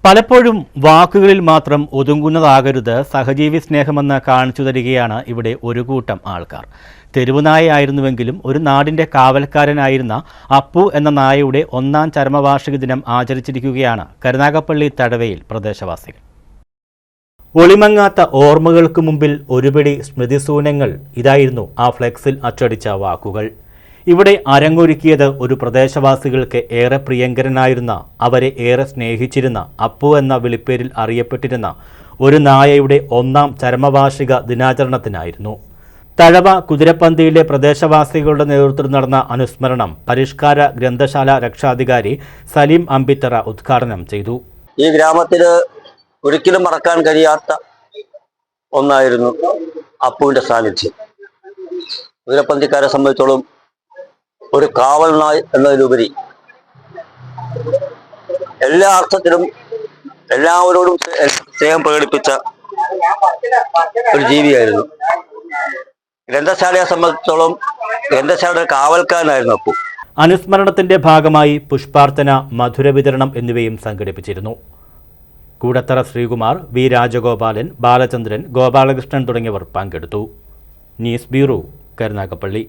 പലപ്പോഴും വാക്കുകളിൽ മാത്രം ഒതുങ്ങുന്നതാകരുത് സഹജീവി സ്നേഹമെന്ന് കാണിച്ചു തരികയാണ് ഇവിടെ ഒരു കൂട്ടം ആൾക്കാർ. തെരുവുനായയായിരുന്നുവെങ്കിലും ഒരു നാടിന്റെ കാവൽക്കാരനായിരുന്ന അപ്പു എന്ന നായയുടെ 1-ാം ചരമവാർഷിക ദിനം ആചരിച്ചിരിക്കുകയാണ് കരുനാഗപ്പള്ളി തടവയിൽ പ്രദേശവാസികൾ. ഒളിമങ്ങാത്ത ഓർമ്മകൾക്ക് മുമ്പിൽ ഒരുപിടി സ്മൃതിശൂന്യങ്ങൾ, ഇതായിരുന്നു ആ ഫ്ലെക്സിൽ അച്ചടിച്ച വാക്കുകൾ. ഇവിടെ അരങ്ങൊരുക്കിയത് ഒരു പ്രദേശവാസികൾക്ക് ഏറെ പ്രിയങ്കരനായിരുന്ന, അവരെ ഏറെ സ്നേഹിച്ചിരുന്ന, അപ്പു എന്ന വിളിപ്പേരിൽ അറിയപ്പെട്ടിരുന്ന ഒരു നായയുടെ 1-ാം ചരമവാർഷിക ദിനാചരണത്തിനായിരുന്നു. തഴവ കുതിരപ്പന്തിയിലെ പ്രദേശവാസികളുടെ നേതൃത്വത്തിൽ നടന്ന അനുസ്മരണം പരിഷ്കാര ഗ്രന്ഥശാല രക്ഷാധികാരി സലീം അമ്പിത്തറ ഉദ്ഘാടനം ചെയ്തു. ഈ ഗ്രാമത്തിൽ ഒരിക്കലും മറക്കാൻ കഴിയാത്ത ഒന്നായിരുന്നു അപ്പുവിന്റെ സാന്നിധ്യം. കുതിരപ്പന്തിക്കാരെ സംബന്ധിച്ചോളം ഒരു കാവൽ നായ് എന്നതിലുപരി എല്ലാ അർത്ഥത്തിലും എല്ലാവരോടും സ്നേഹം പ്രകടിപ്പിച്ച ഒരു ജീവിയായിരുന്നു. ഗ്രന്ഥശാലയെ സംബന്ധിച്ചോളം ഗ്രന്ഥശാലയുടെ കാവൽക്കാരനായിരുന്നു അപ്പു. അനുസ്മരണത്തിന്റെ ഭാഗമായി പുഷ്പാർച്ചന, മധുര വിതരണം എന്നിവയും സംഘടിപ്പിച്ചിരുന്നു. കൂടത്തറ ശ്രീകുമാർ, വി രാജഗോപാലൻ, ബാലചന്ദ്രൻ, ഗോപാലകൃഷ്ണൻ തുടങ്ങിയവർ പങ്കെടുത്തു. News bureau, Karunagappally.